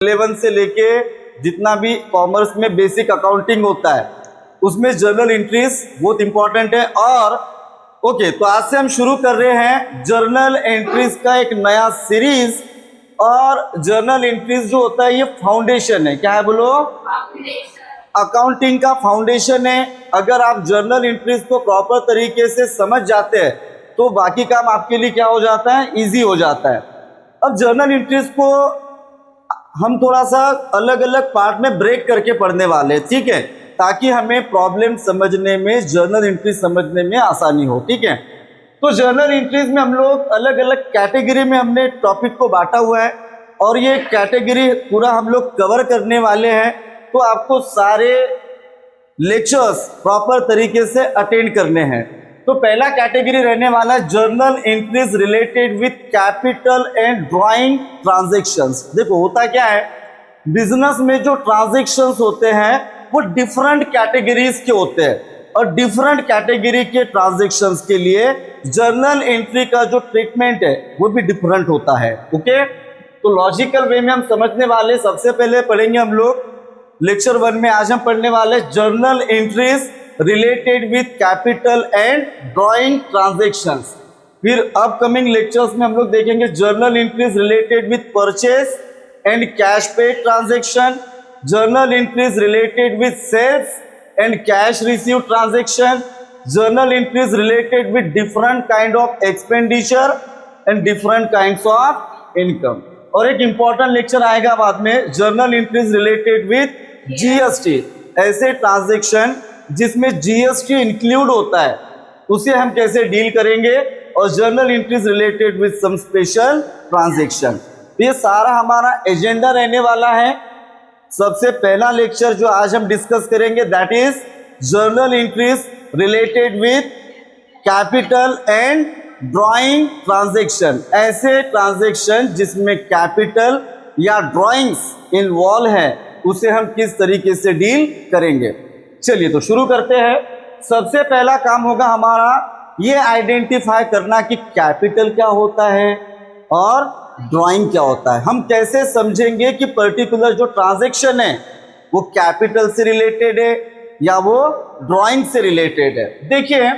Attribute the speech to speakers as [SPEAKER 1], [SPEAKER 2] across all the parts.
[SPEAKER 1] 11 से लेके जितना भी कॉमर्स में बेसिक अकाउंटिंग होता है उसमें जर्नल एंट्रीज बहुत इंपॉर्टेंट है। और ओके, तो आज से हम शुरू कर रहे हैं जर्नल एंट्रीज का एक नया सीरीज। और जर्नल एंट्रीज जो होता है ये फाउंडेशन है। क्या है बोलो? अकाउंटिंग का फाउंडेशन है। अगर आप जर्नल एंट्रीज को प्रॉपर तरीके से समझ जाते हैं तो बाकी काम आपके लिए क्या हो जाता है? इजी हो जाता है। अब जर्नल एंट्रीज को हम थोड़ा सा अलग अलग पार्ट में ब्रेक करके पढ़ने वाले हैं, ठीक है, ताकि हमें प्रॉब्लम समझने में, जर्नल एंट्री समझने में आसानी हो। ठीक है, तो जर्नल एंट्रीज में हम लोग अलग अलग कैटेगरी में हमने टॉपिक को बांटा हुआ है और ये कैटेगरी पूरा हम लोग कवर करने वाले हैं। तो आपको सारे लेक्चर्स प्रॉपर तरीके से अटेंड करने हैं। तो पहला कैटेगरी रहने वाला है journal entries related with capital and drawing transactions. देखो होता क्या है, बिजनेस में जो ट्रांजैक्शंस होते हैं वो डिफरेंट कैटेगरीज के होते हैं और डिफरेंट कैटेगरी के ट्रांजैक्शंस के लिए जर्नल एंट्री का जो ट्रीटमेंट है वो भी डिफरेंट होता है। ओके, तो लॉजिकल वे में हम समझने वाले, सबसे पहले पढ़ेंगे हम लोग लेक्चर 1 में आज हम पढ़ने वाले journal entries related with capital and drawing transactions. फिर अपकमिंग लेक्चर्स में हम लोग देखेंगे journal entries related with purchase and cash pay transaction, journal entries related with sales and cash receive transaction, journal entries related with different kind of expenditure and different kinds of income. और एक important lecture आएगा बाद में, journal entries related with GST, ऐसे transaction जिसमें GST include होता है उसे हम कैसे डील करेंगे, और journal entries related with some special transaction. ये सारा हमारा एजेंडा रहने वाला है। सबसे पहला लेक्चर जो आज हम डिस्कस करेंगे that is journal entries related with capital and drawing transaction, ऐसे ट्रांजैक्शन जिसमें कैपिटल या ड्राइंग्स इन्वॉल्व है उसे हम किस तरीके से डील करेंगे। चलिए तो शुरू करते हैं। सबसे पहला काम होगा हमारा ये आइडेंटिफाई करना कि कैपिटल क्या होता है और ड्राइंग क्या होता है। हम कैसे समझेंगे कि पर्टिकुलर जो ट्रांजैक्शन है वो कैपिटल से रिलेटेड है या वो ड्राइंग से रिलेटेड है। देखिए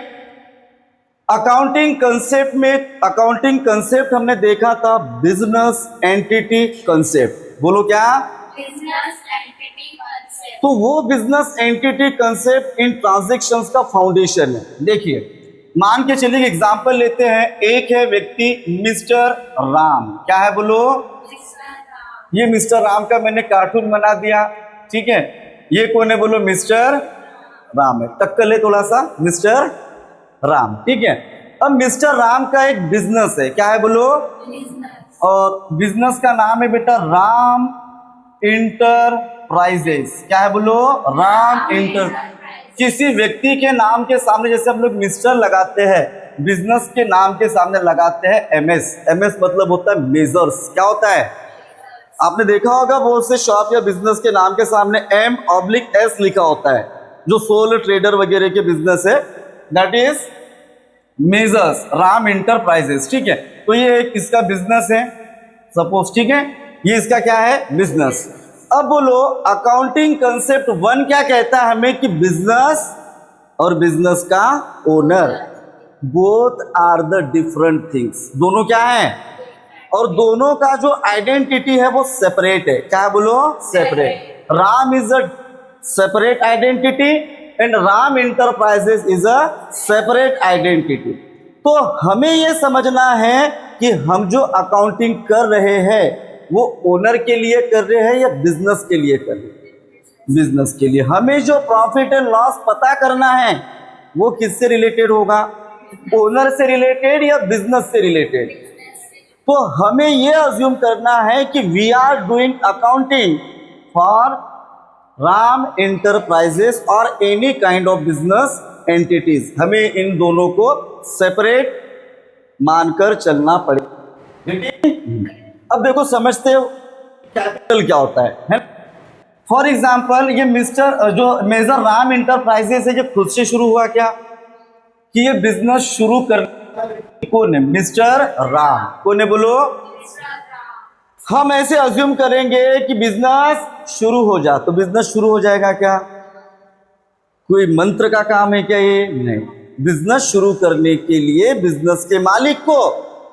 [SPEAKER 1] अकाउंटिंग कंसेप्ट में, अकाउंटिंग कंसेप्ट हमने देखा था बिजनेस एंटिटी कंसेप्ट। बोलो क्या?
[SPEAKER 2] Business entity concept.
[SPEAKER 1] तो वो business entity concept in transactions का फाउंडेशन है। देखिए मान के चलिए एग्जांपल लेते हैं, एक है व्यक्ति मिस्टर राम। क्या है बोलो? ये मिस्टर राम का मैंने कार्टून बना दिया, ठीक है। ये कौन है बोलो? मिस्टर राम है। टक्कर है थोड़ा सा, मिस्टर राम, ठीक है। अब मिस्टर राम का एक बिजनेस है। क्या है बोलो?
[SPEAKER 2] बिजनेस।
[SPEAKER 1] और बिजनेस का नाम है बेटा राम इंटरप्राइजेस। क्या है बोलो? राम इंटर। किसी व्यक्ति के नाम के सामने जैसे हम लोग मिस्टर लगाते हैं, बिजनेस के नाम के सामने लगाते हैं एमएस। एमएस मतलब होता है मेजर्स। क्या होता है? आपने देखा होगा बहुत से शॉप या बिजनेस के नाम के सामने M/S लिखा होता है। जो सोल ट्रेडर वगैरह के बिजनेस है that is measures Ram enterprises, ठीक है। तो ये एक इसका बिजनेस है सपोज, ठीक है। ये इसका क्या है? बिजनेस। अब बोलो अकाउंटिंग कंसेप्ट 1 क्या कहता है हमें कि बिजनेस और बिजनेस का owner both are the different things. दोनों क्या है? और दोनों का जो आइडेंटिटी है वो सेपरेट है। क्या बोलो? Separate. Ram is a separate identity and Ram enterprises is a separate identity. तो हमें यह समझना है कि हम जो अकाउंटिंग कर रहे हैं वो ओनर के लिए कर रहे हैं या बिजनेस के लिए कर रहे हैं? बिजनेस के लिए। हमें जो प्रॉफिट एंड लॉस पता करना है वो किससे रिलेटेड होगा? ओनर से रिलेटेड या बिजनेस से रिलेटेड? तो हमें यह अज्यूम करना है कि we are doing accounting for Ram enterprises और any kind of business entities. हमें इन दोनों को सेपरेट मानकर चलना पड़ेगा। अब देखो समझते हो कैपिटल क्या होता है? फॉर एग्जाम्पल ये मिस्टर जो मेजर राम इंटरप्राइजेस है, ये खुद से शुरू हुआ क्या कि ये बिजनेस शुरू करने कौन है? मिस्टर राम। कौन है बोलो? हम ऐसे अज्यूम करेंगे कि बिजनेस शुरू हो जा, तो बिजनेस शुरू हो जाएगा क्या? कोई मंत्र का काम है क्या ये? नहीं। बिजनेस शुरू करने के लिए बिजनेस के मालिक को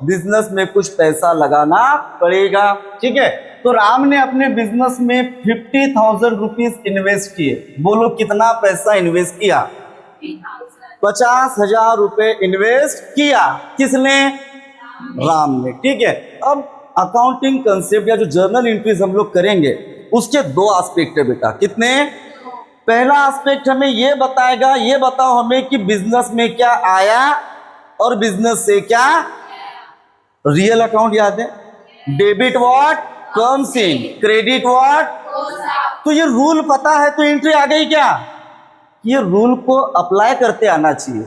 [SPEAKER 1] बिजनेस में कुछ पैसा लगाना पड़ेगा, ठीक है। तो राम ने अपने बिजनेस में 50,000 रुपीज इन्वेस्ट किए। बोलो कितना पैसा इन्वेस्ट किया? 50,000 रुपए इन्वेस्ट किया। किसने? राम ने, ठीक है। अब अकाउंटिंग कंसेप्ट या जो जर्नल एंट्रीज हम लोग करेंगे उसके दो एस्पेक्ट है बेटा। कितने? पहला एस्पेक्ट हमें ये बताएगा, ये बताओ हमें कि बिजनेस में क्या आया और बिजनेस से क्या। रियल अकाउंट याद है? Debit what comes in, credit what. तो ये रूल पता है तो एंट्री आ गई क्या? ये रूल को अप्लाई करते आना चाहिए,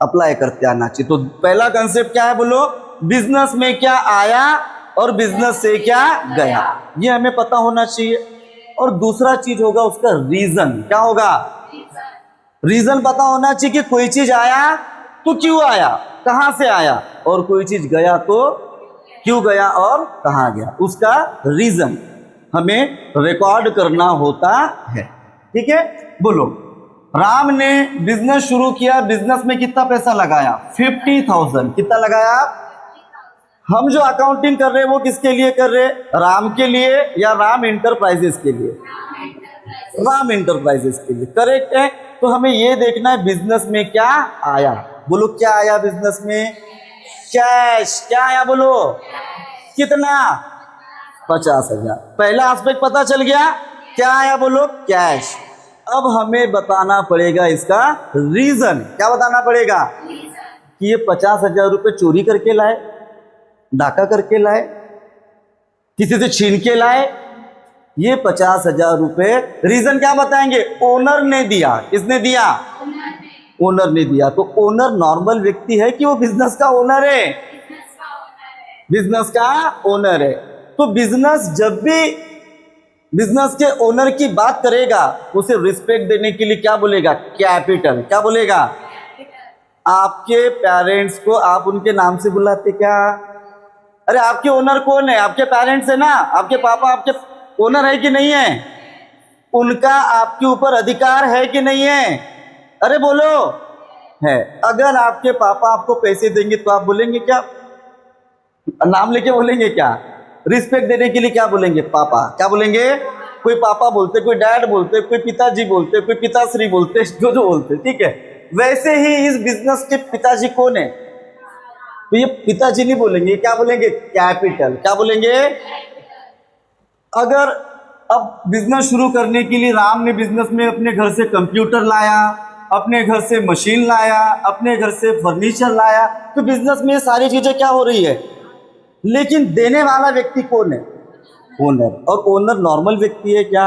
[SPEAKER 1] अप्लाई करते आना चाहिए। तो पहला कंसेप्ट क्या है बोलो? बिजनेस में क्या आया और बिजनेस से क्या गया, ये हमें पता होना चाहिए। और दूसरा चीज होगा उसका रीजन। क्या होगा? रीजन पता होना चाहिए कि कोई चीज आया तो क्यों आया, कहां से आया, और कोई चीज गया तो क्यों गया और कहां गया, उसका रीजन हमें रिकॉर्ड करना होता है, ठीक है। बोलो, राम ने बिजनेस शुरू किया, बिजनेस में कितना पैसा लगाया? 50,000। कितना लगाया? हम जो अकाउंटिंग कर रहे हैं वो किसके लिए कर रहे हैं? राम के लिए या राम इंटरप्राइजेस के लिए? राम इंटरप्राइजेस के लिए, करेक्ट है। तो हमें ये देखना है बिजनेस में क्या आया। बोलो क्या आया बिजनेस में? कैश। क्या आया बोलो? कितना? 50,000। पहला एस्पेक्ट पता चल गया। क्या आया बोलो? कैश। अब हमें बताना पड़ेगा इसका रीजन। क्या बताना पड़ेगा? कि ये 50,000 रुपये चोरी करके लाए, डाका करके लाए, किसी से छीन के लाए, ये 50,000 रुपए रीजन क्या बताएंगे? ओनर ने दिया। किसने दिया? ओनर ने दिया। तो ओनर नॉर्मल व्यक्ति है कि वो बिजनेस का ओनर है? बिजनेस का ओनर है। तो बिजनेस जब भी बिजनेस के ओनर की बात करेगा उसे रिस्पेक्ट देने के लिए क्या बोलेगा? कैपिटल। क्या बोलेगा? आपके पेरेंट्स को आप उनके नाम से बुलाते क्या? अरे आपके ओनर कौन है? आपके पेरेंट्स है ना। आपके पापा आपके ओनर है कि नहीं है? उनका आपके ऊपर अधिकार है कि नहीं है? अरे बोलो, है। अगर आपके पापा आपको पैसे देंगे तो आप बोलेंगे क्या? नाम लेके बोलेंगे क्या? रिस्पेक्ट देने के लिए क्या बोलेंगे? पापा। क्या बोलेंगे? कोई पापा बोलते, कोई डैड बोलते, कोई पिताजी बोलते, कोई पिताश्री बोलते, जो जो बोलते, ठीक है। वैसे ही इस बिजनेस के पिताजी कौन है? तो ये पिताजी नहीं बोलेंगे, क्या बोलेंगे? कैपिटल। क्या बोलेंगे? अगर अब बिजनेस शुरू करने के लिए राम ने बिजनेस में अपने घर से कंप्यूटर लाया, अपने घर से मशीन लाया, अपने घर से फर्नीचर लाया, तो बिजनेस में ये सारी चीजें क्या हो रही है? लेकिन देने वाला व्यक्ति कौन है? ओनर। और ओनर नॉर्मल व्यक्ति है क्या?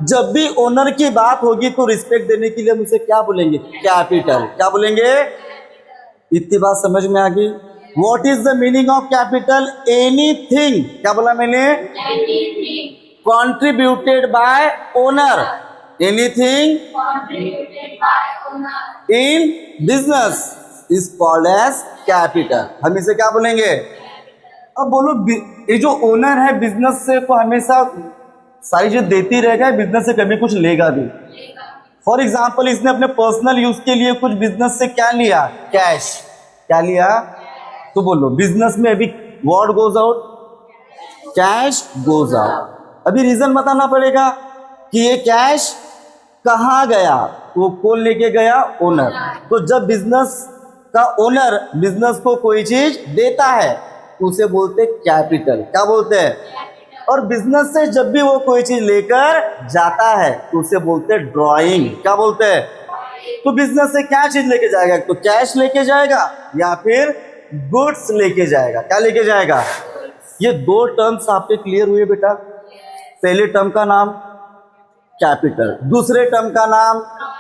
[SPEAKER 1] जब भी ओनर की बात होगी तो रिस्पेक्ट देने के लिए हम उसे क्या बोलेंगे? कैपिटल। क्या बोलेंगे? इतनी बात समझ में आ गई? What is the meaning of capital? Anything. क्या बोला मैंने?
[SPEAKER 2] Anything
[SPEAKER 1] Contributed by owner. Anything
[SPEAKER 2] contributed by owner
[SPEAKER 1] in business is called as capital. हम इसे क्या बोलेंगे? अब बोलो, ये जो ओनर है बिजनेस से को हमेशा सारी चीज देती रहेगा, बिजनेस से कभी कुछ लेगा भी। फॉर एग्जाम्पल, इसने अपने पर्सनल यूज के लिए कुछ बिजनेस से क्या लिया? कैश। क्या लिया? तो बोलो, बिजनेस में अभी what goes out? Cash goes out. अभी रीजन बताना पड़ेगा कि ये कैश कहाँ गया। वो कौन लेके गया? ओनर। तो जब बिजनेस का ओनर बिजनेस को कोई चीज देता है उसे बोलते कैपिटल। क्या बोलते हैं? और बिजनेस से जब भी वो कोई चीज लेकर जाता है उसे बोलते ड्राइंग। क्या बोलते हैं? तो बिजनेस से क्या चीज लेके जाएगा? तो कैश लेके जाएगा या फिर गुड्स लेके जाएगा। क्या लेके जाएगा? ये दो टर्म्स आपके क्लियर हुए बेटा? पहले टर्म का नाम कैपिटल, दूसरे टर्म का नाम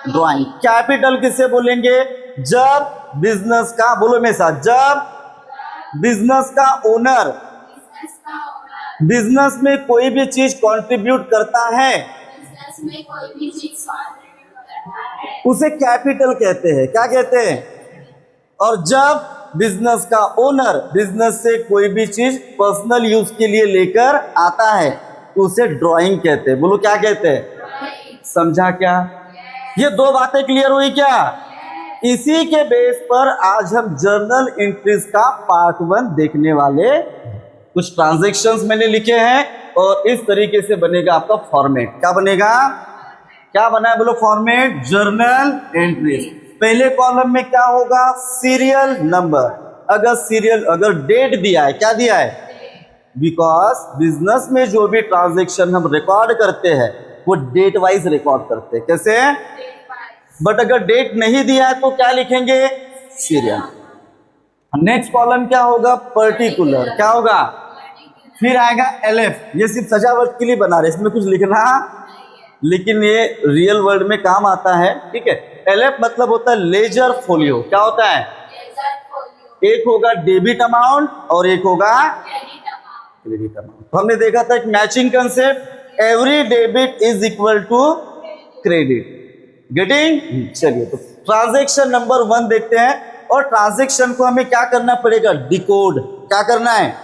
[SPEAKER 1] ड्राइंग। कैपिटल किसे बोलेंगे? जब बिजनेस का, बोलो मेरे साथ, जब बिजनेस का ओनर बिजनेस में कोई भी चीज कंट्रीब्यूट करता है
[SPEAKER 2] बिजनेस में कोई भी चीज contribute करता है
[SPEAKER 1] उसे कैपिटल कहते हैं। क्या कहते हैं? और जब बिजनेस का ओनर बिजनेस से कोई भी चीज पर्सनल यूज के लिए लेकर आता है तो उसे ड्राइंग कहते हैं। बोलो क्या कहते हैं? समझा क्या? ये दो बातें क्लियर हुई क्या? इसी के बेस पर आज हम जर्नल एंट्रीज का पार्ट 1 देखने वाले। कुछ ट्रांजैक्शंस मैंने लिखे हैं और इस तरीके से बनेगा आपका फॉर्मेट। क्या बनेगा? क्या बना है? बोलो फॉर्मेट जर्नल एंट्रीज। पहले कॉलम में क्या होगा? Serial number. अगर डेट दिया है, क्या दिया है? बिकॉज बिजनेस में जो भी ट्रांजैक्शन हम रिकॉर्ड करते हैं वो डेट वाइज रिकॉर्ड करते हैं। कैसे? बट अगर डेट नहीं दिया है तो क्या लिखेंगे? सीरियल। नेक्स्ट कॉलम क्या होगा? पर्टिकुलर। क्या होगा? फिर आएगा एलएफ। ये सिर्फ सजावट के लिए बना रहे, इसमें कुछ लिखना, लेकिन ये रियल वर्ल्ड में काम आता है। ठीक है। एलएफ मतलब होता है लेजर फोलियो। क्या होता है? एक होगा डेबिट अमाउंट और एक होगा क्रेडिट अमाउंट। तो हमने देखा था एक matching concept, every debit is equal to credit. Getting? चलिए तो ट्रांजैक्शन नंबर 1 देखते हैं। और ट्रांजैक्शन को हमें क्या करना पड़ेगा? डिकोड। क्या करना है?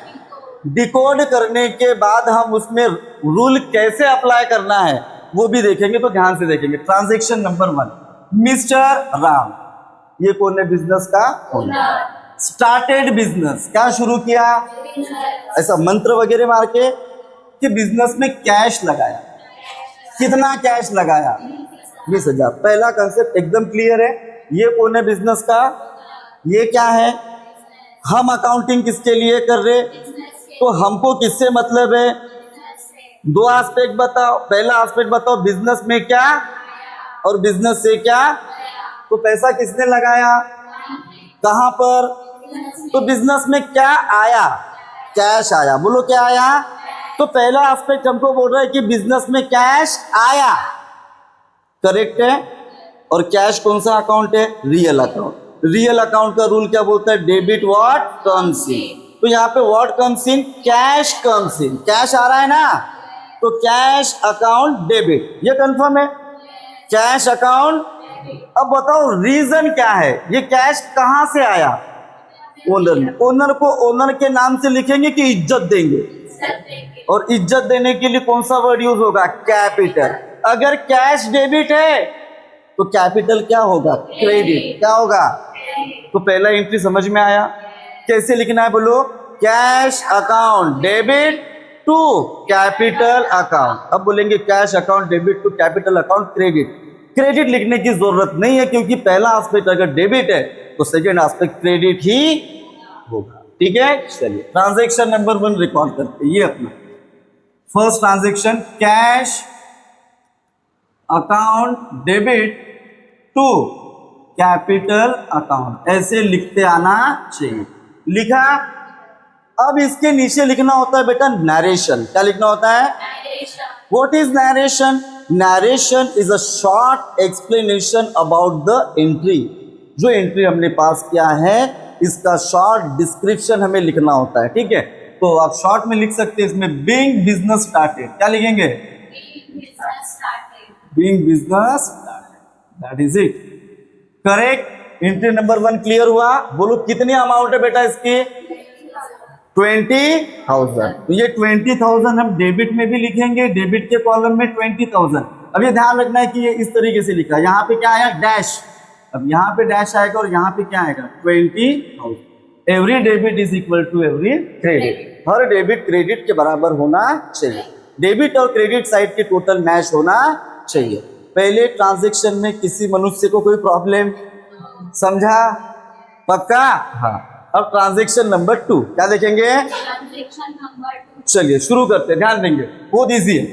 [SPEAKER 1] डिकोड करने के बाद हम उसमें रूल कैसे अप्लाई करना है वो भी देखेंगे, तो ध्यान से देखेंगे। ट्रांजैक्शन नंबर 1, मिस्टर राम, ये कौन है? बिजनेस का ओनर। स्टार्टेड बिजनेस, क्या शुरू किया? ऐसा मंत्र वगैरह मार के कि बिजनेस में कैश लगाया। कितना कैश लगाया? 20,000। पहला कंसेप्ट एकदम क्लियर है। ये कौन है? बिजनेस का। ये क्या है? हम अकाउंटिंग किसके लिए कर रहे? तो हमको किससे मतलब है? दो एस्पेक्ट बताओ। पहला एस्पेक्ट बताओ, बिजनेस में क्या और बिजनेस से क्या। तो पैसा किसने लगाया? कहां पर? तो बिजनेस में क्या आया? कैश आया। बोलो क्या आया? तो पहला एस्पेक्ट हमको बोल रहा है कि बिजनेस में कैश आया। करेक्ट है। और कैश कौन सा अकाउंट है? Real account. रियल अकाउंट का रूल क्या बोलता है? Debit what comes in. तो यहाँ पे what comes in? Cash comes in. Cash आ रहा है ना, तो कैश अकाउंट डेबिट। ये कंफर्म है? Cash account. अब बताओ रीजन क्या है? ये कैश कहां से आया? ओनर ने। ओनर को ओनर के नाम से लिखेंगे कि इज्जत देंगे? और इज्जत देने के लिए कौन सा वर्ड यूज होगा? कैपिटल। अगर कैश डेबिट है तो कैपिटल क्या होगा? क्रेडिट। क्या होगा? तो पहला एंट्री समझ में आया। कैसे लिखना है? बोलो cash account debit to capital account. अब बोलेंगे cash account debit to capital account credit. Credit लिखने की जरूरत नहीं है क्योंकि पहला एस्पेक्ट अगर डेबिट है तो सेकेंड एस्पेक्ट क्रेडिट ही होगा। ठीक है। चलिए ट्रांजैक्शन नंबर 1 रिकॉर्ड करते हैं। ये अपना first transaction, cash account debit to capital account, ऐसे लिखते आना चाहिए। लिखा। अब इसके नीचे लिखना होता है बेटा नरेशन। क्या लिखना होता है? What is narration? Narration is a short explanation about the entry. जो एंट्री हमने पास किया है इसका शॉर्ट डिस्क्रिप्शन हमें लिखना होता है। ठीक है। तो आप शॉर्ट में लिख सकते हैं इसमें बीइंग बिजनेस स्टार्टेड। क्या लिखेंगे? Being business that is it. Correct. Entry number 1 clear हुआ। बोलो कितनी अमाउंट है बेटा इसकी? 20,000। तो ये 20,000 हम डेबिट में भी लिखेंगे, डेबिट के कॉलम में 20,000। अब ये ध्यान रखना है कि ये इस तरीके से लिखा है। यहाँ पे क्या आया? डैश। अब यहाँ पे डैश आएगा और यहाँ पे क्या आएगा? 20,000। Every debit is equal to every credit. हर डेबिट क्रेडिट के बराबर होना चाहिए। डेबिट और क्रेडिट साइड के टोटल मैच होना चाहिए। पहले ट्रांजैक्शन में किसी मनुष्य को कोई प्रॉब्लम? समझा? पक्का? हाँ। अब ट्रांजैक्शन नंबर 2 क्या देखेंगे? चलिए शुरू करते हैं। ध्यान देंगे, बहुत इजी है।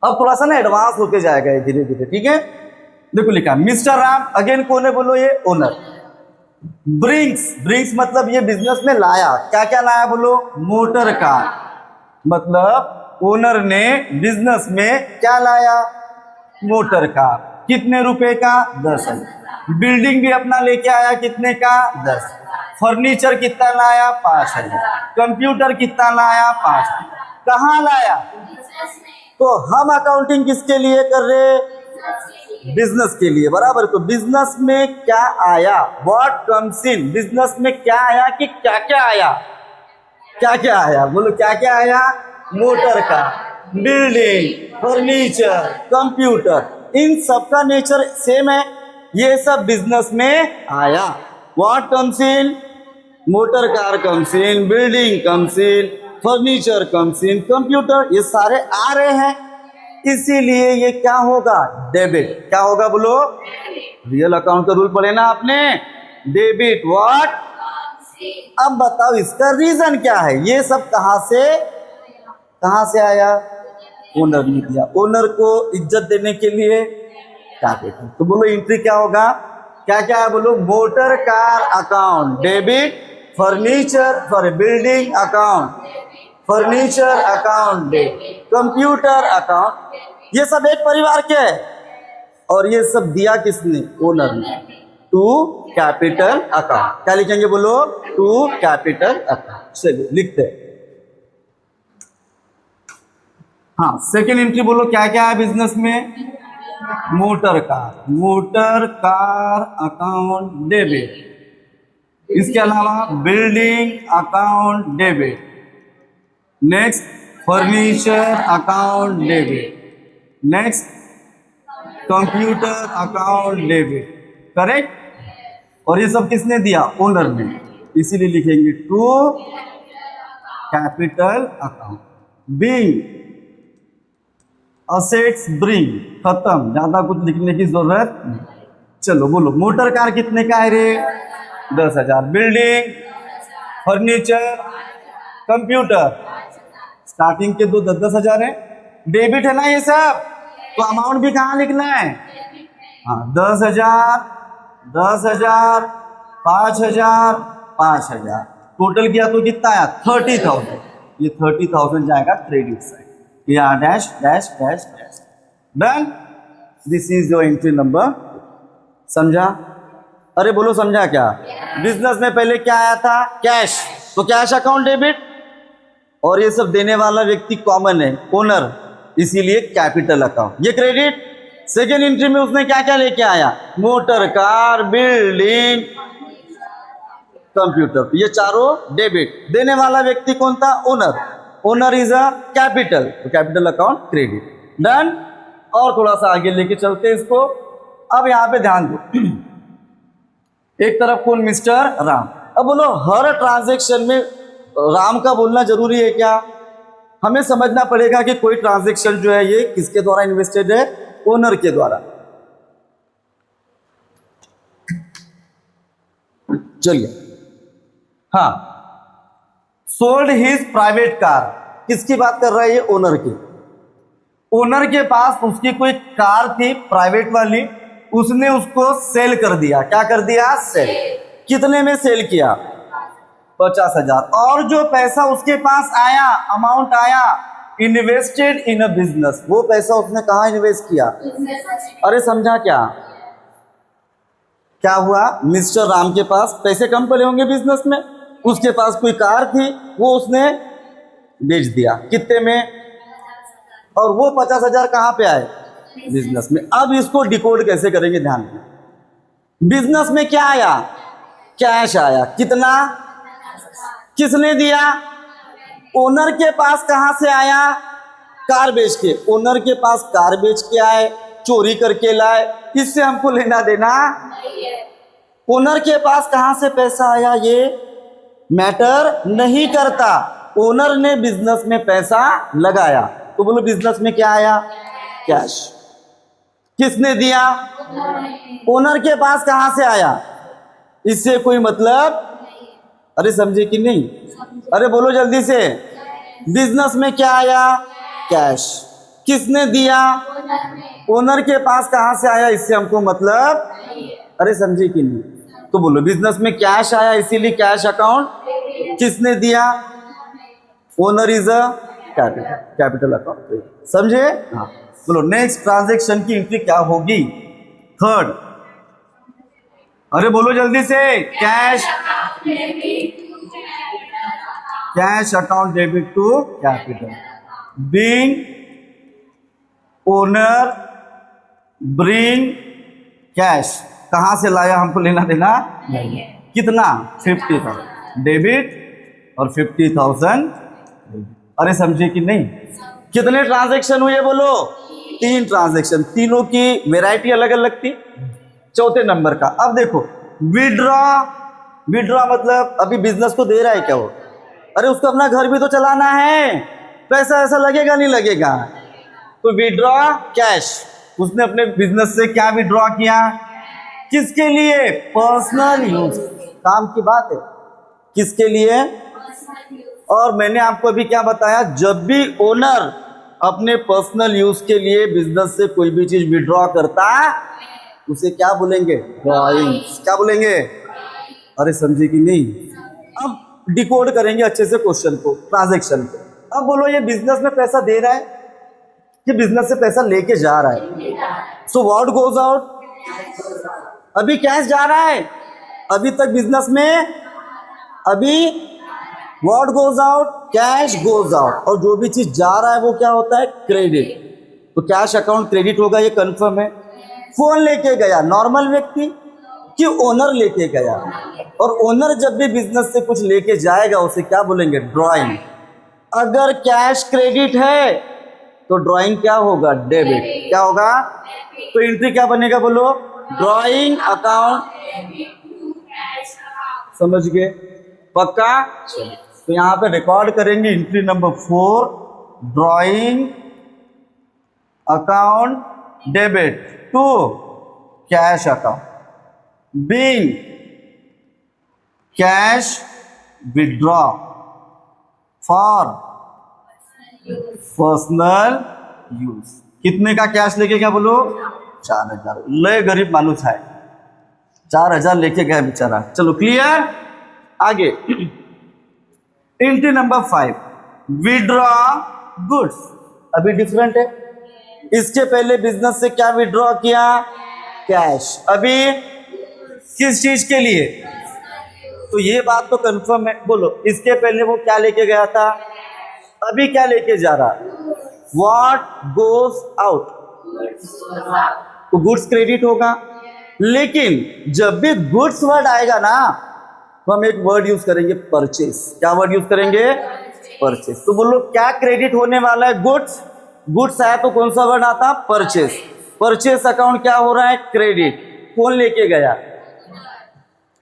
[SPEAKER 1] अब थोड़ा सा ना एडवांस होके जाएगा धीरे धीरे। ठीक है। देखो लिखा मिस्टर राम, अगेन कौन है? बोलो ये ओनर। ब्रिंग्स। ब्रिंग्स मतलब ये बिजनेस में लाया। क्या क्या लाया? बोलो मोटर कार। मतलब ओनर ने बिजनेस में क्या लाया? Motor car. कितने रुपए का? 10,000। बिल्डिंग भी अपना लेके आया। कितने का? 10। फर्नीचर कितना लाया? 5,000। कंप्यूटर कितना लाया? 5,000। कहाँ लाया? तो हम अकाउंटिंग किसके लिए कर रहे? बिजनेस के लिए, बराबर। तो बिजनेस में क्या आया, व्हाट कम्स इन, बिजनेस में क्या आया कि क्या क्या आया, क्या क्या आया, बोलो क्या क्या आया। Motor car, building, furniture, computer, इन सब का नेचर सेम है, ये सब बिजनेस में आया। What comes in, motor car comes in, building comes in, furniture comes in, computer, ये सारे आ रहे हैं, इसीलिए ये क्या होगा, डेबिट। क्या होगा बोलो, रियल अकाउंट का रूल पढ़े ना आपने, डेबिट। व्हाट, अब बताओ इसका रीजन क्या है, ये सब कहां से आया, ओनर ने दिया, ओनर को इज्जत देने के लिए कैपिटल। तो बोलो एंट्री क्या होगा, क्या क्या है बोलो, motor car account debit, furniture sorry building account furniture account debit, computer account, ये सब एक परिवार के है, और ये सब दिया किसने, ओनर ने, टू कैपिटल अकाउंट। क्या लिखेंगे बोलो, टू कैपिटल अकाउंट। चलिए लिखते हैं। हाँ, सेकेंड एंट्री बोलो क्या क्या है बिजनेस में, मोटर कार अकाउंट डेबिट, इसके अलावा building account debit, next furniture account debit, next computer account debit, correct. और ये सब किसने दिया, ओनर ने, इसीलिए लिखेंगे to capital account. Being assets bring, खत्म, ज्यादा कुछ लिखने की जरूरत नहीं। चलो बोलो मोटर कार कितने का है रे, 10,000, बिल्डिंग, फर्नीचर, कंप्यूटर, स्टार्टिंग के दो 10,000 है, डेबिट है ना ये सब, तो अमाउंट भी कहाँ लिखना है, हाँ 10,000, 10,000, 5,000, 5,000, टोटल किया तो कितना आया 30,000, ये 30,000 जाएगा क्रेडिट साइड, यहाँ dash dash dash dash, done. This is your entry number, समझा, अरे बोलो समझा क्या। बिजनेस में पहले क्या आया था, कैश, तो कैश अकाउंट डेबिट, और ये सब देने वाला व्यक्ति कॉमन है, ओनर, इसीलिए कैपिटल अकाउंट, ये क्रेडिट। सेकेंड एंट्री में उसने क्या क्या लेके आया, मोटर कार, बिल्डिंग, कंप्यूटर, ये चारों डेबिट, देने वाला व्यक्ति कौन था, owner, owner is a capital, तो कैपिटल अकाउंट क्रेडिट, डन। और थोड़ा सा आगे लेके चलते हैं इसको। अब यहां पे ध्यान दो, एक तरफ कौन, मिस्टर राम। अब बोलो हर ट्रांजैक्शन में राम का बोलना जरूरी है क्या, हमें समझना पड़ेगा कि कोई ट्रांजैक्शन जो है ये किसके द्वारा इन्वेस्टेड है, ओनर के द्वारा। चलिए, हाँ, सोल्ड हिज प्राइवेट कार, किसकी बात कर रहा है ये, ओनर की। ओनर के पास उसकी कोई कार थी प्राइवेट वाली, उसने उसको सेल कर दिया, क्या कर दिया, सेल। कितने में सेल किया, 50,000, और जो पैसा उसके पास आया, अमाउंट आया, इन्वेस्टेड इन अ बिजनेस, वो पैसा उसने कहा इन्वेस्ट किया, अरे समझा क्या, क्या हुआ, मिस्टर राम के पास पैसे कम पड़े होंगे बिजनेस में, उसके पास कोई कार थी, वो उसने बेच दिया, कितने में, और वो 50,000 कहां पे आए, बिजनेस में। अब इसको डिकोड कैसे करेंगे, ध्यान दें, बिजनेस में क्या आया, कैश आया, कितना, किसने दिया, ओनर के पास कहां से आया, कार बेच के, ओनर के पास कार बेच के आए, चोरी करके लाए, इससे हमको लेना देना, ओनर के पास कहां से पैसा आया ये मैटर नहीं करता, ओनर ने बिजनेस में पैसा लगाया, तो बोलो बिजनेस में क्या आया, कैश। किसने दिया, ओनर के पास कहां से आया, इससे कोई मतलब, अरे समझे कि नहीं, अरे बोलो जल्दी से, बिजनेस में क्या आया, कैश। किसने दिया, ओनर के पास कहां से आया, इससे हमको मतलब, अरे समझे कि नहीं, तो बोलो बिजनेस में कैश आया, इसीलिए कैश अकाउंट, किसने दिया, owner is a capital account, समझे, हाँ। बोलो नेक्स्ट ट्रांजैक्शन की एंट्री क्या होगी, थर्ड, अरे बोलो जल्दी से, cash account debit to capital, being owner bring cash, कहाँ से लाया हमको लेना देना
[SPEAKER 2] नहीं है।
[SPEAKER 1] कितना 50,000 डेबिट और 50,000। अरे समझे कि नहीं? कितने ट्रांजैक्शन हुए बोलो? 3 ट्रांजैक्शन, तीनों की वेराइटी अलग अलग थी। चौथे नंबर का अब देखो विड्रॉ। विड्रॉ मतलब अभी बिजनेस को दे रहा है क्या वो? अरे उसको अपना घर भी तो चलाना है, पैसा ऐसा लगेगा नहीं लगेगा? तो विड्रॉ कैश, उसने अपने बिजनेस से क्या विड्रॉ किया? किसके लिए? Personal use. काम की बात है, किसके लिए?
[SPEAKER 2] Personal use.
[SPEAKER 1] और मैंने आपको अभी क्या बताया, जब भी ओनर अपने पर्सनल यूज के लिए बिजनेस से कोई भी चीज विड्रॉ करता उसे क्या बोलेंगे? ड्रॉइंग। क्या बोलेंगे? अरे समझे कि नहीं? अब डिकोड करेंगे अच्छे से क्वेश्चन को, ट्रांजैक्शन को। अब बोलो ये बिजनेस में पैसा दे रहा है कि बिजनेस से पैसा लेके जा रहा है? So what goes out? अभी कैश जा रहा है, अभी तक बिजनेस में, अभी what goes out? Cash goes out. और जो भी चीज जा रहा है वो क्या होता है? क्रेडिट। तो कैश अकाउंट क्रेडिट होगा, ये कंफर्म है। फोन लेके गया नॉर्मल व्यक्ति कि ओनर लेके गया? और ओनर जब भी बिजनेस से कुछ लेके जाएगा उसे क्या बोलेंगे? ड्रॉइंग। अगर कैश क्रेडिट है तो ड्रॉइंग क्या होगा? डेबिट। क्या होगा? तो एंट्री क्या बनेगा बोलो? Drawing account.
[SPEAKER 2] Debit to cash account.
[SPEAKER 1] समझ गए? पक्का? तो यहाँ पे रिकॉर्ड करेंगे entry number 4, drawing account debit to cash account, being cash withdraw for personal use. कितने का कैश लेके क्या बोलो? 4,000। ले गरीब मानुस है, 4,000 लेके गया बेचारा। चलो क्लियर? आगे एंट्री नंबर 5, विड्रॉ गुड्स। अभी डिफरेंट है, इसके पहले बिजनेस से क्या विड्रॉ किया? कैश। अभी किस चीज के लिए? तो ये बात तो कंफर्म है। बोलो इसके पहले वो क्या लेके गया था, अभी क्या लेके जा रहा? What goes out? तो गुड्स क्रेडिट होगा। लेकिन जब भी गुड्स वर्ड आएगा ना तो हम एक वर्ड यूज करेंगे, परचेस। क्या वर्ड यूज करेंगे? परचेस। तो बोलो क्या क्रेडिट होने वाला है? गुड्स। गुड्स आया तो कौन सा वर्ड आता? परचेस। परचेस अकाउंट क्या हो रहा है? क्रेडिट। कौन लेके गया?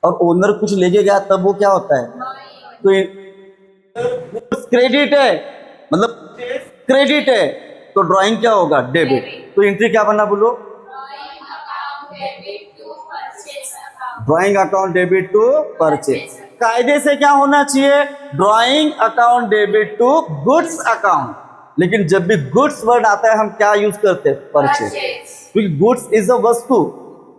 [SPEAKER 1] और ओनर कुछ लेके गया तब वो क्या होता है? तो गुड्स क्रेडिट है, मतलब क्रेडिट है, तो ड्राइंग क्या होगा? डेबिट। तो एंट्री क्या बना बोलो?
[SPEAKER 2] Drawing account debit to purchase
[SPEAKER 1] drawing account debit to purchase.
[SPEAKER 2] account.
[SPEAKER 1] कायदे से क्या होना चाहिए? Drawing account debit to goods account. लेकिन जब भी गुड्स वर्ड आता है हम क्या यूज करते हैं? परचेस। क्योंकि गुड्स इज अ वस्तु,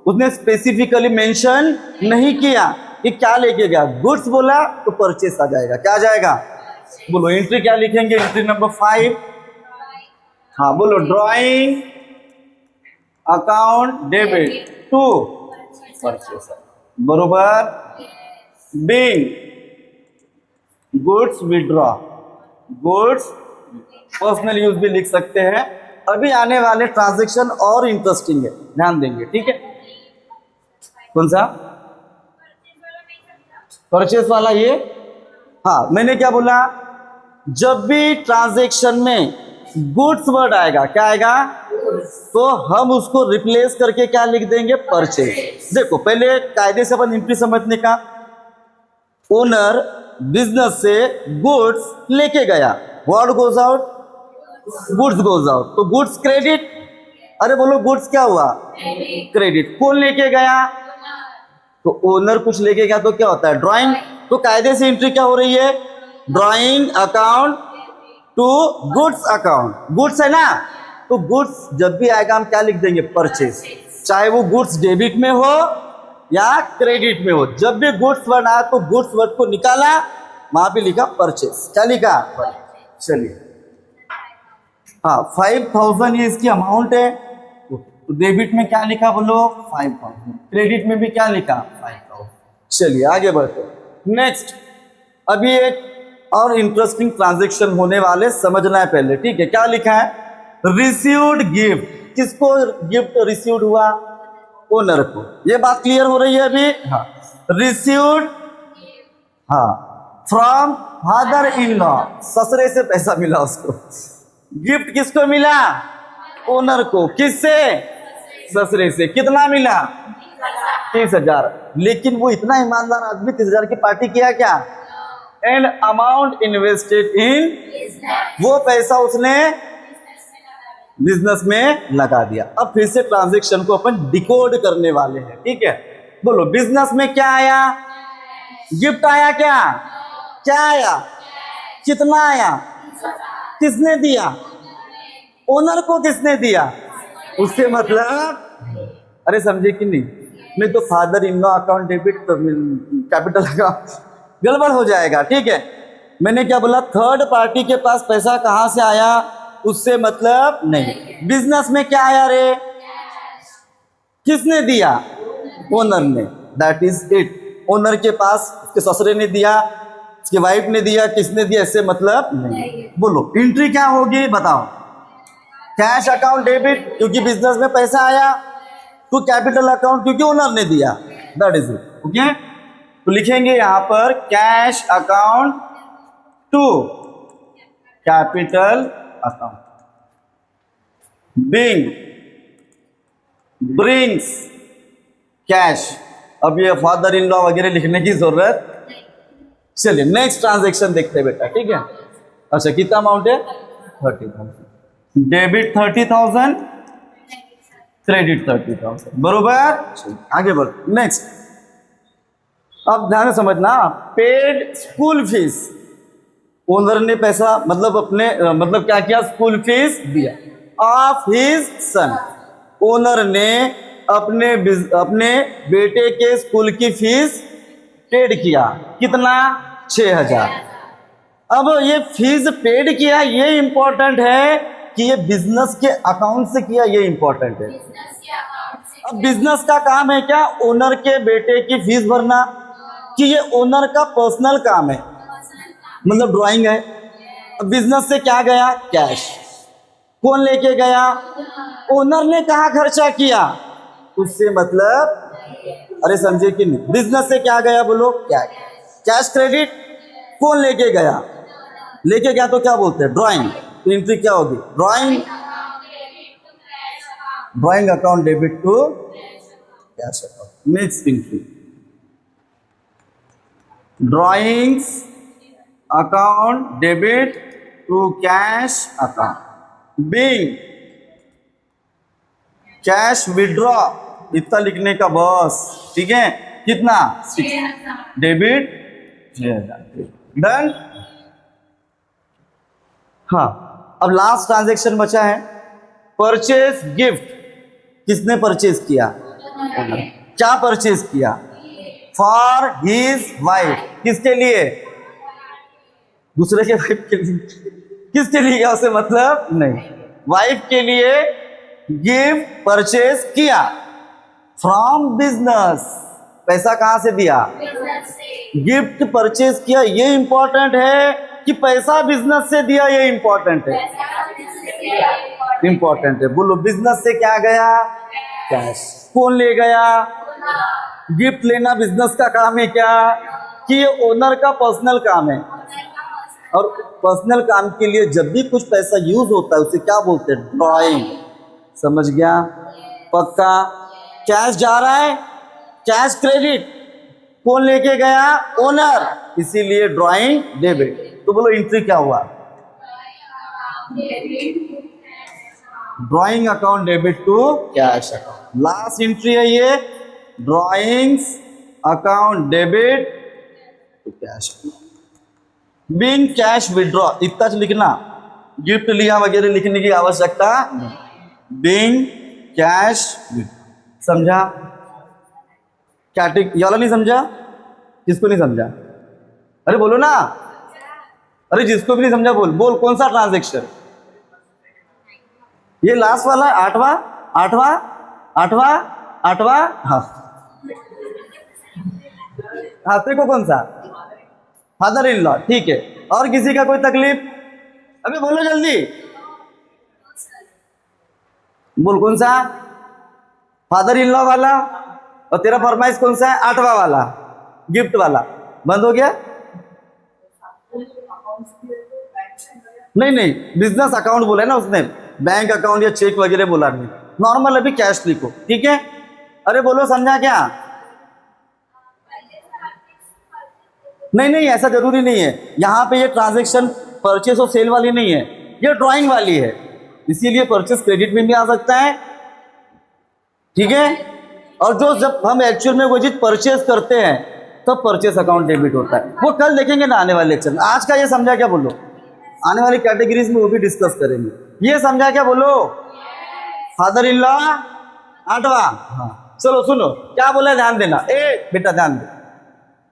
[SPEAKER 1] उसने स्पेसिफिकली मेंशन नहीं किया कि क्या लेके गया। गुड्स बोला तो परचेस आ जाएगा। क्या आ जाएगा? बोलो एंट्री क्या लिखेंगे? Entry number 5। हाँ बोलो, drawing account debit to purchase. बरोबर। Being goods withdraw, goods personal use भी लिख सकते हैं। अभी आने वाले ट्रांजैक्शन और इंटरेस्टिंग है, ध्यान देंगे, ठीक है? कौन सा? परचेस वाला ये। हाँ मैंने क्या बोला? जब भी ट्रांजैक्शन में गुड्स वर्ड आएगा, क्या आएगा? तो हम उसको रिप्लेस करके क्या लिख देंगे? परचेस। देखो पहले कायदे से अपन एंट्री समझने का, ओनर बिजनेस से गुड्स लेके गया, what goes out? Goods goes out. तो गुड्स क्रेडिट। अरे बोलो गुड्स क्या हुआ? क्रेडिट। कौन लेके गया? तो ओनर कुछ लेके गया तो क्या होता है? ड्राइंग। तो कायदे से एंट्री क्या हो रही है? Drawing account to goods account. Goods है ना, तो गुड्स जब भी आएगा हम क्या लिख देंगे? परचेस। चाहे वो गुड्स डेबिट में हो या क्रेडिट में हो, जब भी गुड्स वर्ड आया तो गुड्स वर्ड को निकाला, वहां पे लिखा परचेस। क्या लिखा? चलिए हाँ 5,000 ये इसकी अमाउंट है। तो डेबिट में क्या लिखा बोलो? 5,000। क्रेडिट में भी क्या लिखा? 5,000। चलिए आगे बढ़ते हैं। नेक्स्ट अभी एक और इंटरेस्टिंग ट्रांजैक्शन होने वाले, समझना है पहले, ठीक है? क्या लिखा है? Received gift. किसको गिफ्ट रिसीव्ड हुआ? ओनर को। ये बात क्लियर हो रही है अभी? हाँ। रिसीव्ड, हाँ, फ्रॉम फादर इन लॉ, ससुरे से पैसा मिला उसको। गिफ्ट किसको मिला? ओनर को। किससे? ससुरे से। कितना मिला? 30,000। लेकिन वो इतना ईमानदार आदमी 30,000 की पार्टी किया क्या? एंड अमाउंट इन्वेस्टेड इन, वो पैसा उसने बिजनेस में लगा दिया। अब फिर से ट्रांजैक्शन को अपन डिकोड करने वाले हैं, ठीक है? बोलो, बिजनेस में क्या आया? गिफ्ट आया क्या? क्या आया? कितना आया? किसने दिया? ओनर को किसने दिया? उससे मतलब, अरे समझे कि नहीं तो father in law account debit capital account गड़बड़ हो जाएगा, ठीक है? मैंने क्या बोला? थर्ड पार्टी के पास पैसा कहां से आया, उससे मतलब नहीं। बिजनेस में क्या आया रे? किसने दिया? ओनर ने। That is it. ओनर के पास उसके ससुरे ने दिया, उसकी वाइफ ने दिया, किसने दिया, इससे मतलब नहीं। बोलो, एंट्री क्या होगी बताओ? कैश अकाउंट डेबिट क्योंकि बिजनेस में पैसा आया, टू कैपिटल अकाउंट क्योंकि ओनर ने दिया। That is it. ओके, तो लिखेंगे यहां पर cash account to capital account. Brings cash. अब ये फादर इन लॉ वगैरह लिखने की जरूरत। चलिए नेक्स्ट ट्रांजैक्शन देखते हैं बेटा, ठीक है? अच्छा, कितना अमाउंट है? 30,000। डेबिट 30,000, क्रेडिट 30,000, बरोबर? आगे बढ़। नेक्स्ट, अब ध्यान से समझना। Paid school fees. ओनर ने पैसा मतलब अपने मतलब क्या किया? स्कूल फीस दिया ऑफ हिज सन। ओनर ने अपने बेटे के स्कूल की फीस पेड किया। कितना? 6,000। अब ये फीस पेड किया, ये इंपॉर्टेंट है कि ये बिजनेस के अकाउंट से किया, ये इंपॉर्टेंट है। अब बिजनेस का काम है क्या? ओनर के बेटे की फीस भरना, कि ये ओनर का पर्सनल काम है, मतलब ड्राइंग है। अब बिजनेस से क्या गया? कैश। कौन लेके गया? ओनर ने कहा खर्चा किया, उससे मतलब, अरे समझे कि नहीं? बिजनेस से क्या गया बोलो? कैश। कैश क्रेडिट कौन लेके गया? लेके गया तो क्या बोलते हैं? ड्राइंग। तो एंट्री क्या होगी? Drawing account debit to cash account. Next entry, drawings account debit to cash account. Being cash withdraw, इतना लिखने का बॉस, ठीक है? कितना? 6 डेबिट 6,000। डन। हाँ, अब लास्ट ट्रांजैक्शन बचा है, परचेज गिफ्ट। किसने परचेज किया? क्या परचेज किया? For his wife. किसके लिए? दूसरे के वाइफ के लिए। किसके लिए गया? उसे मतलब नहीं। वाइफ के लिए गिफ्ट परचेज किया फ्रॉम बिजनेस। पैसा कहां से दिया? गिफ्ट परचेज किया, ये इंपॉर्टेंट है कि पैसा बिजनेस से दिया, ये इंपॉर्टेंट है। इंपॉर्टेंट है। बोलो, बिजनेस से क्या गया? कैश। कौन ले गया? गिफ्ट लेना बिजनेस का काम है क्या? कि ये ओनर का पर्सनल काम है। और पर्सनल काम के लिए जब भी कुछ पैसा यूज होता है उसे क्या बोलते हैं? ड्राइंग। समझ गया? पक्का? कैश जा रहा है, कैश क्रेडिट। कौन लेके गया? ओनर, इसीलिए ड्राइंग डेबिट। तो बोलो एंट्री क्या हुआ? Drawing account debit to cash account. Last entry है ये, drawings account debit to cash. Being cash withdraw, इतना लिखना, गिफ्ट लिया वगैरह लिखने की आवश्यकता नहीं। Being cash withdraw. समझा? क्या टिक? ये वाला नहीं समझा? किसको नहीं समझा? अरे बोलो ना। अरे जिसको भी नहीं समझा बोल। बोल कौन सा ट्रांजैक्शन? ये लास्ट वाला, आठवां। हाँ, तेरे को कौन सा? फादर इन लॉ, ठीक है। और किसी का कोई तकलीफ? अबे बोलो जल्दी। बोल कौन सा? फादर इन लॉ वाला। और तेरा फरमाइश कौन सा है? 8वां वाला, गिफ्ट वाला। बंद हो गया? नहीं नहीं, बिजनेस अकाउंट बोला है ना उसने, बैंक अकाउंट या चेक वगैरह बोला नहीं, नॉर्मल अभी कैश लिखो, ठीक है? अरे बोलो, समझा क्या? नहीं नहीं, ऐसा जरूरी नहीं है। यहाँ पे ये ट्रांजैक्शन परचेस और सेल वाली नहीं है, ये ड्राइंग वाली है, इसीलिए परचेस क्रेडिट में भी आ सकता है, ठीक है? और जो जब हम एक्चुअल में वो चीज परचेस करते हैं तब परचेस अकाउंट डेबिट होता है, वो कल देखेंगे ना आने वाले लेक्चर में। आज का ये समझा क्या बोलो? आने वाली कैटेगरीज में वो भी डिस्कस करेंगे। ये समझा क्या बोलो? फादर इन लॉ 8वां। हाँ चलो सुनो क्या बोला, ध्यान देना। ए बेटा ध्यान दे,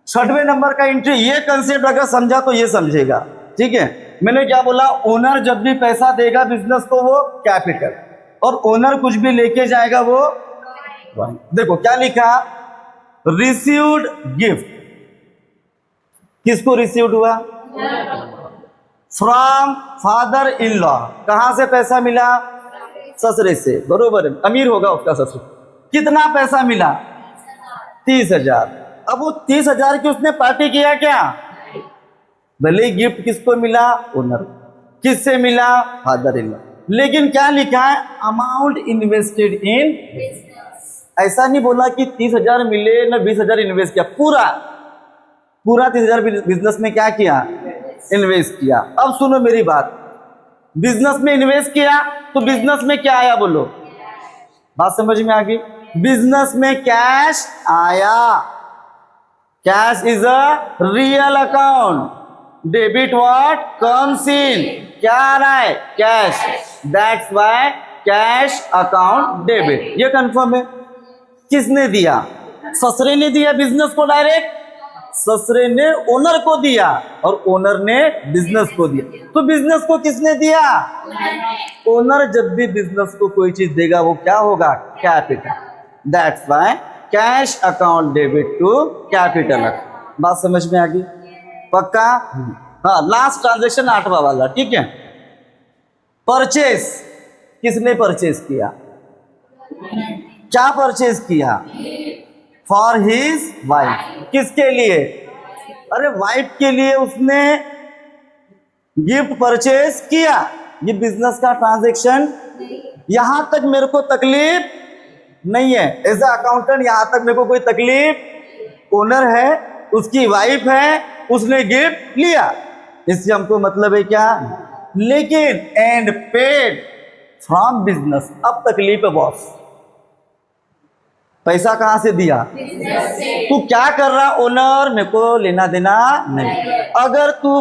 [SPEAKER 1] 6वें नंबर का एंट्री, ये कंसेप्ट अगर समझा तो ये समझेगा, ठीक है? मैंने क्या बोला? ओनर जब भी पैसा देगा बिजनेस को वो कैपिटल, और ओनर कुछ भी लेके जाएगा वो ड्राइंग। देखो क्या लिखा, रिसीव्ड गिफ्ट, किसको रिसीव्ड हुआ? From father in law. कहां से पैसा मिला? ससुरे से, बरोबर है, अमीर होगा उसका ससुर। कितना पैसा मिला? 30,000। अब वो 30,000 की उसने पार्टी किया क्या? भले गिफ्ट किसको मिला? ओनर। किससे मिला? Father in law. लेकिन क्या लिखा है? Amount invested in. ऐसा नहीं बोला कि 30,000 मिले ना 20,000 इन्वेस्ट किया, पूरा 30,000 बिजनेस में क्या किया? इन्वेस्ट किया। अब सुनो मेरी बात, बिजनेस में इन्वेस्ट किया तो बिजनेस में क्या आया बोलो? बात समझ में आ गई? बिजनेस में कैश आया। Cash is a real account, debit what comes इन, क्या आ रहा है? Cash, that's why cash account debit. ये कंफर्म है। किसने दिया? ससुरे ने दिया बिजनेस को डायरेक्ट, ससुरे ने ओनर को दिया और ओनर ने बिजनेस को दिया। तो बिजनेस को किसने दिया? ओनर जब भी बिजनेस को कोई चीज देगा वो क्या होगा? Capital. That's why cash account debit to capital account. बात समझ में आ गई? पक्का? हाँ, लास्ट ट्रांजेक्शन 8वां वाला, ठीक है? परचेस, किसने परचेस किया? क्या परचेस किया? For his wife. किसके लिए? अरे वाइफ के लिए उसने गिफ्ट परचेस किया। ये बिजनेस का ट्रांजैक्शन, यहां तक मेरे को तकलीफ नहीं है एज अ अकाउंटेंट, यहां तक मेरे को कोई तकलीफ। ओनर है, उसकी वाइफ है, उसने गिफ्ट लिया, इससे हमको मतलब है क्या? लेकिन एंड पेड फ्रॉम बिजनेस। अब तकलीफ है बॉस, पैसा कहां से दिया? तू क्या कर रहा? ओनर, मेरे को लेना देना नहीं। अगर तू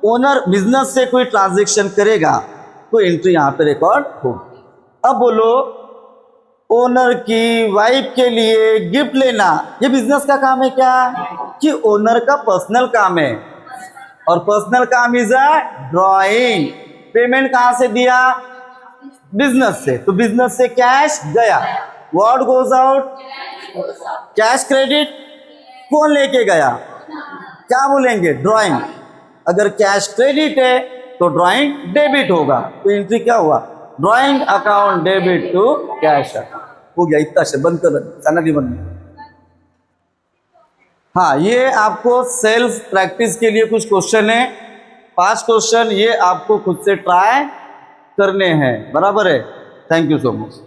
[SPEAKER 1] ओनर बिजनेस से कोई ट्रांजैक्शन करेगा तो एंट्री यहां पे रिकॉर्ड हो। अब बोलो, ओनर की वाइफ के लिए गिफ्ट लेना, ये बिजनेस का काम है क्या? कि ओनर का पर्सनल काम है, और पर्सनल काम इज अ ड्राइंग। पेमेंट कहां से दिया? बिजनेस से, तो बिजनेस से कैश गया। What goes out? Cash credit. कौन लेके गया? क्या बोलेंगे? ड्राइंग। अगर कैश क्रेडिट है तो ड्राइंग डेबिट होगा, तो एंट्री क्या हुआ? Drawing account debit to cash account. हो गया, इतना से बंद कर, चैनल बंद। हाँ, ये आपको सेल्फ प्रैक्टिस के लिए कुछ क्वेश्चन है, 5 क्वेश्चन, ये आपको खुद से ट्राई करने हैं, बराबर है? Thank you so much.